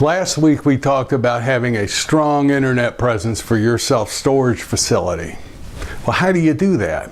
Last week we talked about having a strong internet presence for your self-storage facility. Well, how do you do that?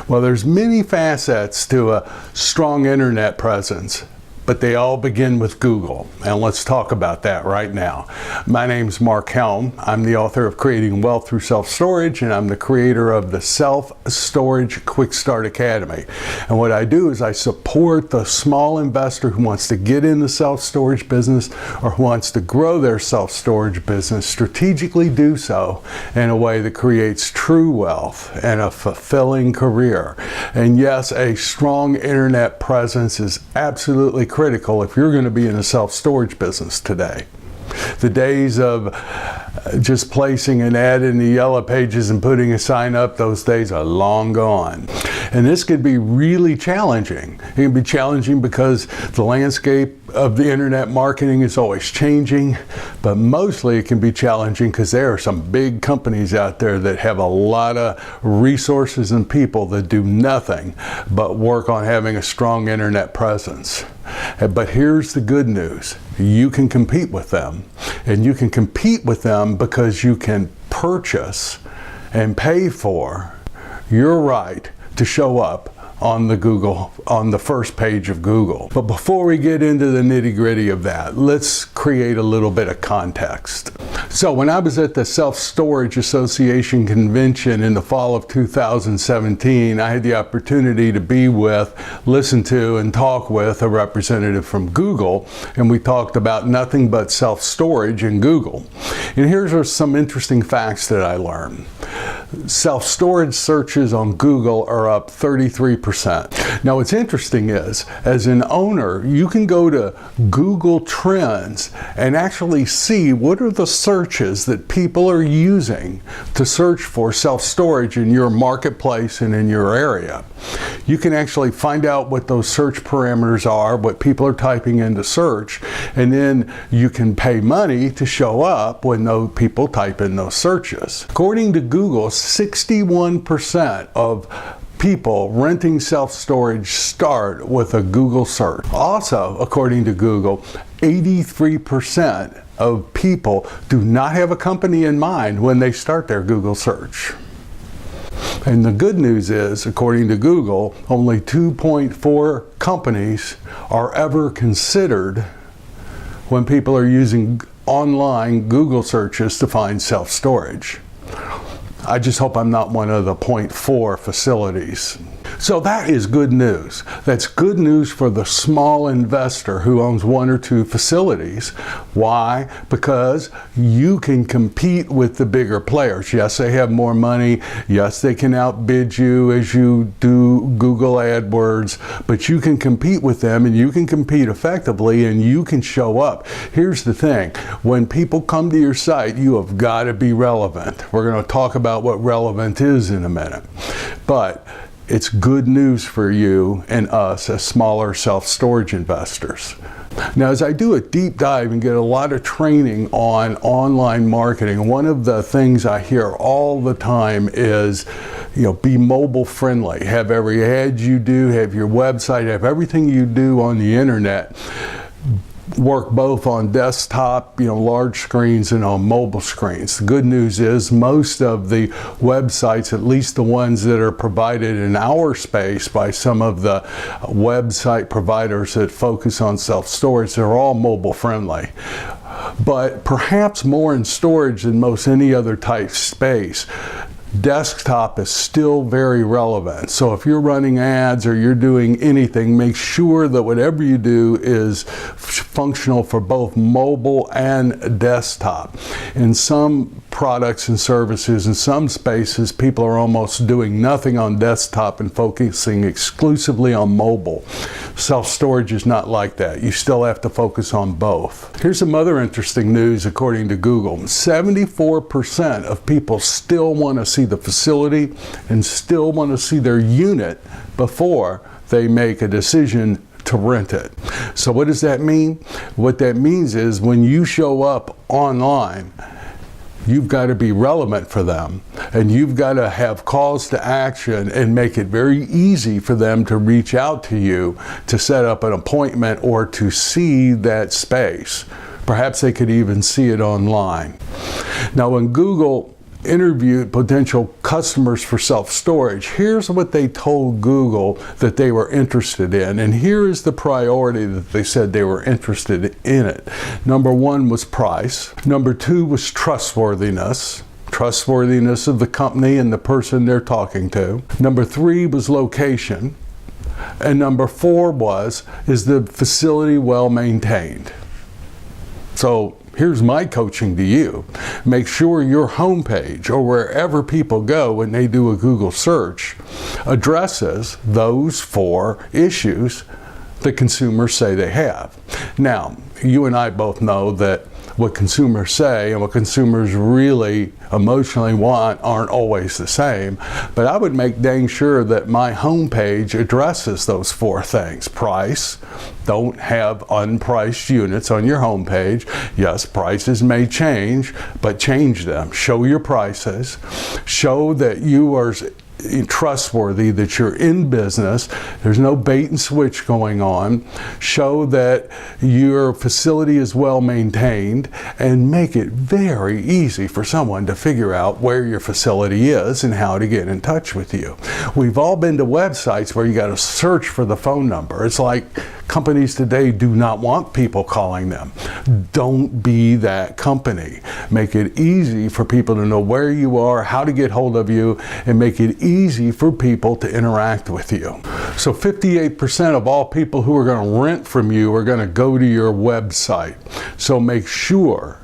Well, there's many facets to a strong internet presence, but they all begin with Google. And let's talk about that right now. My name's Mark Helm. I'm the author of Creating Wealth Through Self-Storage, and I'm the creator of the Self-Storage Quick Start Academy. And what I do is I support the small investor who wants to get in the self-storage business or who wants to grow their self-storage business, strategically do so in a way that creates true wealth and a fulfilling career. And yes, a strong internet presence is absolutely critical if you're going to be in a self-storage business today. The days of just placing an ad in the yellow pages and putting a sign up, those days are long gone. And this could be really challenging. It can be challenging because the landscape of the internet marketing is always changing, but mostly it can be challenging because there are some big companies out there that have a lot of resources and people that do nothing but work on having a strong internet presence. But here's the good news. You can compete with them, and you can compete with them because you can purchase and pay for your right to show up on the first page of Google. But before we get into the nitty-gritty of that, let's create a little bit of context. So when I was at the Self-Storage Association convention in the fall of 2017, I had the opportunity to be with, listen to, and talk with a representative from Google, and we talked about nothing but self-storage in Google. And here's some interesting facts that I learned. Self-storage searches on Google are up 33%. Now what's interesting is, as an owner, you can go to Google Trends and actually see what are the searches that people are using to search for self-storage in your marketplace and in your area. You can actually find out what those search parameters are, what people are typing into search, and then you can pay money to show up when those people type in those searches. According to Google, 61% of people renting self-storage start with a Google search. Also, according to Google, 83% of people do not have a company in mind when they start their Google search. And the good news is, according to Google, only 2.4 companies are ever considered when people are using online Google searches to find self-storage. I just hope I'm not one of the 0.4 facilities. So that is good news. That's good news for the small investor who owns one or two facilities. Why? Because you can compete with the bigger players. Yes, they have more money. Yes, they can outbid you as you do Google AdWords, but you can compete with them and you can compete effectively and you can show up. Here's the thing. When people come to your site, you have got to be relevant. We're going to talk about what relevant is in a minute. But it's good news for you and us as smaller self-storage investors. Now, as I do a deep dive and get a lot of training on online marketing, one of the things I hear all the time is, be mobile friendly. Have every ad you do, have your website, have everything you do on the internet work both on desktop, large screens, and on mobile screens. The good news is most of the websites, at least the ones that are provided in our space by some of the website providers that focus on self-storage, they're all mobile friendly. But perhaps more in storage than most any other type space, desktop is still very relevant. So if you're running ads or you're doing anything, make sure that whatever you do is functional for both mobile and desktop. In some products and services, in some spaces, people are almost doing nothing on desktop and focusing exclusively on mobile. Self-storage is not like that. You still have to focus on both. Here's some other interesting news according to Google. 74% of people still want to see the facility and still want to see their unit before they make a decision to rent it. So what does that mean? What that means is when you show up online, you've got to be relevant for them, and you've got to have calls to action and make it very easy for them to reach out to you to set up an appointment or to see that space. Perhaps they could even see it online. Now, when Google interviewed potential customers for self-storage, here's what they told Google that they were interested in, and here is the priority that they said they were interested in it. Number one was price. Number two was trustworthiness of the company and the person they're talking to. Number three was location. And number four is the facility well maintained? So here's my coaching to you. Make sure your homepage or wherever people go when they do a Google search addresses those four issues that consumers say they have. Now, you and I both know that what consumers say and what consumers really emotionally want aren't always the same, but I would make dang sure that my homepage addresses those four things. Price, don't have unpriced units on your homepage. Yes, prices may change, but change them. Show your prices. Show that you are trustworthy, that you're in business, there's no bait and switch going on. Show that your facility is well maintained, and make it very easy for someone to figure out where your facility is and how to get in touch with you. We've all been to websites where you got to search for the phone number. It's like companies today do not want people calling them. Don't be that company. Make it easy for people to know where you are, how to get hold of you, and make it easy for people to interact with you. So 58% of all people who are going to rent from you are going to go to your website. So make sure,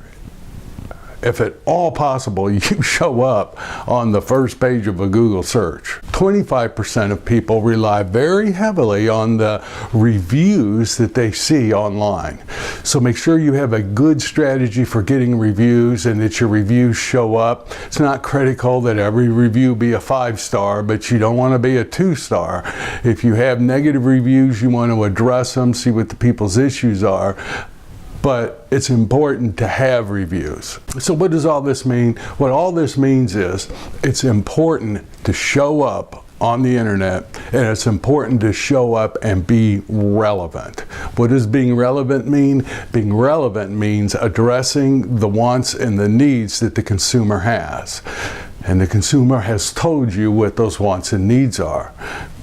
if at all possible, you show up on the first page of a Google search. 25% of people rely very heavily on the reviews that they see online. So make sure you have a good strategy for getting reviews and that your reviews show up. It's not critical that every review be a 5-star, but you don't want to be a 2-star. If you have negative reviews, you want to address them, see what the people's issues are. But it's important to have reviews. So what does all this mean? What all this means is it's important to show up on the internet, and it's important to show up and be relevant. What does being relevant mean? Being relevant means addressing the wants and the needs that the consumer has. And the consumer has told you what those wants and needs are.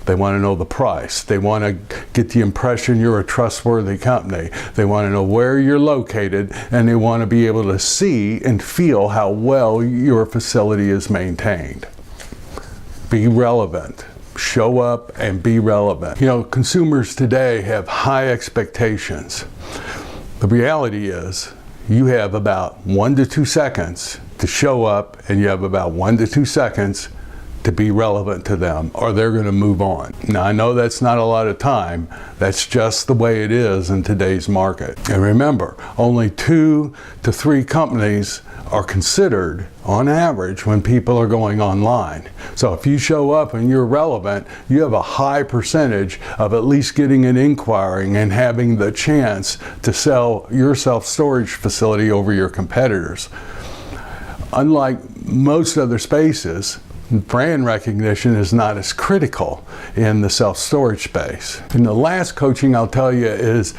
They want to know the price. They want to get the impression you're a trustworthy company. They want to know where you're located, and they want to be able to see and feel how well your facility is maintained. Be relevant. Show up and be relevant. You know, consumers today have high expectations. The reality is you have about 1 to 2 seconds to show up, and you have about 1 to 2 seconds to be relevant to them, or they're going to move on. Now, I know that's not a lot of time. That's just the way it is in today's market. And remember, only 2 to 3 companies are considered on average when people are going online. So if you show up and you're relevant, you have a high percentage of at least getting an inquiry and having the chance to sell your self-storage facility over your competitors. Unlike most other spaces, brand recognition is not as critical in the self-storage space. And the last coaching I'll tell you is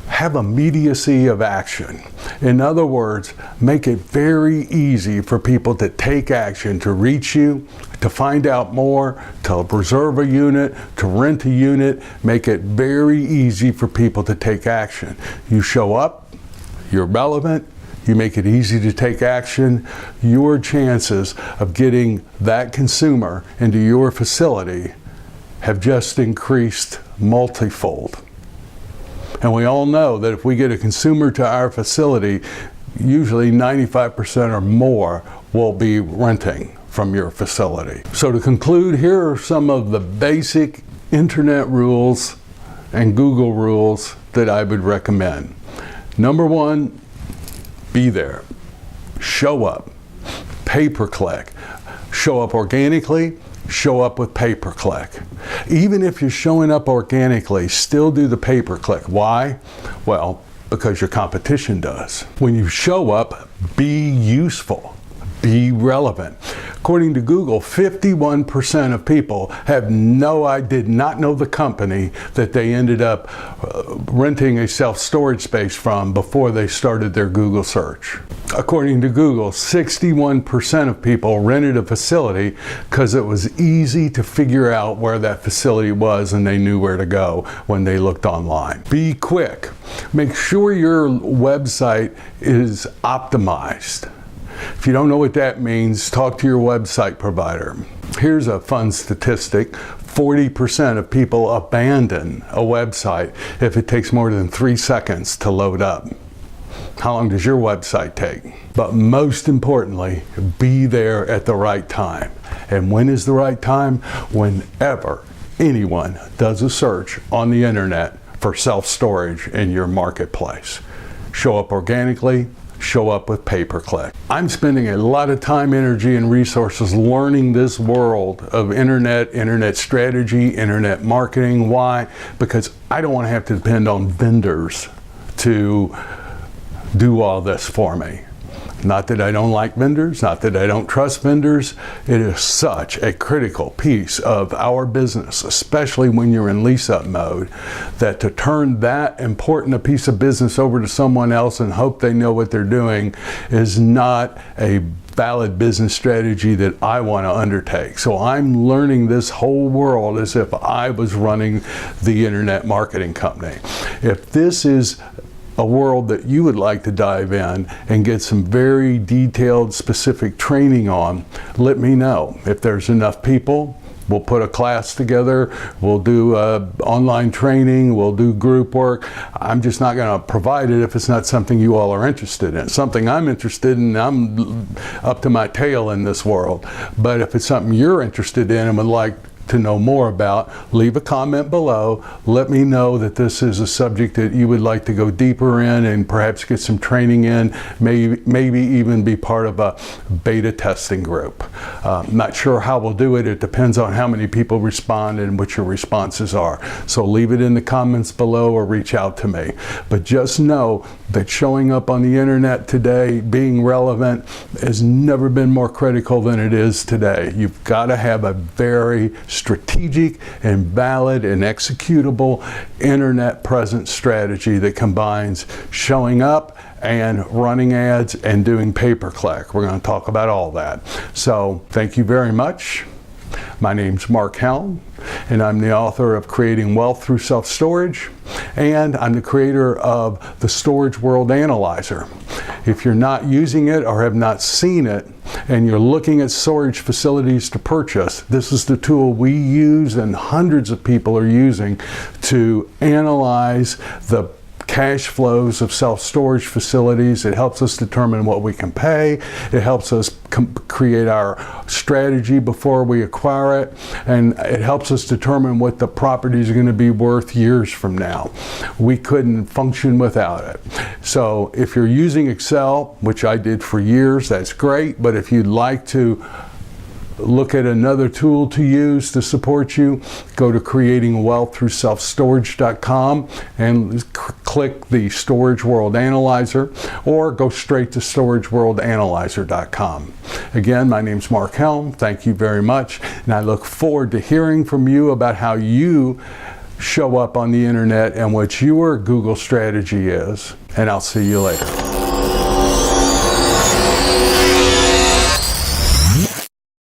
have immediacy of action. In other words, make it very easy for people to take action, to reach you, to find out more, to reserve a unit, to rent a unit. Make it very easy for people to take action. You show up, you're relevant, you make it easy to take action, your chances of getting that consumer into your facility have just increased multifold. And we all know that if we get a consumer to our facility, usually 95% or more will be renting from your facility. So to conclude, here are some of the basic internet rules and Google rules that I would recommend. Number 1, be there. Show up. Pay-per-click. Show up organically. Show up with pay-per-click. Even if you're showing up organically, still do the pay-per-click. Why? Well, because your competition does. When you show up, be useful. Be relevant. According to Google, 51% of people did not know the company that they ended up renting a self-storage space from before they started their Google search. According to Google, 61% of people rented a facility because it was easy to figure out where that facility was and they knew where to go when they looked online. Be quick. Make sure your website is optimized. If you don't know what that means, talk to your website provider. Here's a fun statistic. 40% of people abandon a website if it takes more than 3 seconds to load up. How long does your website take? But most importantly, be there at the right time. And when is the right time? Whenever anyone does a search on the internet for self-storage in your marketplace. Show up organically, show up with pay-per-click. I'm spending a lot of time, energy, and resources learning this world of internet strategy, internet marketing. Why? Because I don't want to have to depend on vendors to do all this for me. Not that I don't like vendors, not that I don't trust vendors. It is such a critical piece of our business, especially when you're in lease-up mode, that to turn that important a piece of business over to someone else and hope they know what they're doing is not a valid business strategy that I want to undertake. So I'm learning this whole world as if I was running the internet marketing company. If this is a world that you would like to dive in and get some very detailed, specific training on, let me know. If there's enough people, we'll put a class together, we'll do online training, we'll do group work. I'm just not going to provide it if it's not something you all are interested in. Something I'm interested in, I'm up to my tail in this world. But if it's something you're interested in and would like to know more about, leave a comment below. Let me know that this is a subject that you would like to go deeper in and perhaps get some training in, maybe even be part of a beta testing group. Not sure how we'll do it. It depends on how many people respond and what your responses are. So leave it in the comments below or reach out to me. But just know that showing up on the internet today, being relevant, has never been more critical than it is today. You've got to have a very strategic and valid and executable internet presence strategy that combines showing up and running ads and doing pay-per-click. We're going to talk about all that. So thank you very much. My name's Mark Helm, and I'm the author of Creating Wealth Through Self-Storage, and I'm the creator of the Storage World Analyzer. If you're not using it or have not seen it, and you're looking at storage facilities to purchase, this is the tool we use and hundreds of people are using to analyze the cash flows of self-storage facilities. It helps us determine what we can pay. It helps us create our strategy before we acquire it. And it helps us determine what the properties are going to be worth years from now. We couldn't function without it. So if you're using Excel, which I did for years, that's great. But if you'd like to look at another tool to use to support you, go to creatingwealththroughselfstorage.com and click the Storage World Analyzer, or go straight to storageworldanalyzer.com. Again, my name's Mark Helm. Thank you very much, and I look forward to hearing from you about how you show up on the internet and what your Google strategy is, and I'll see you later.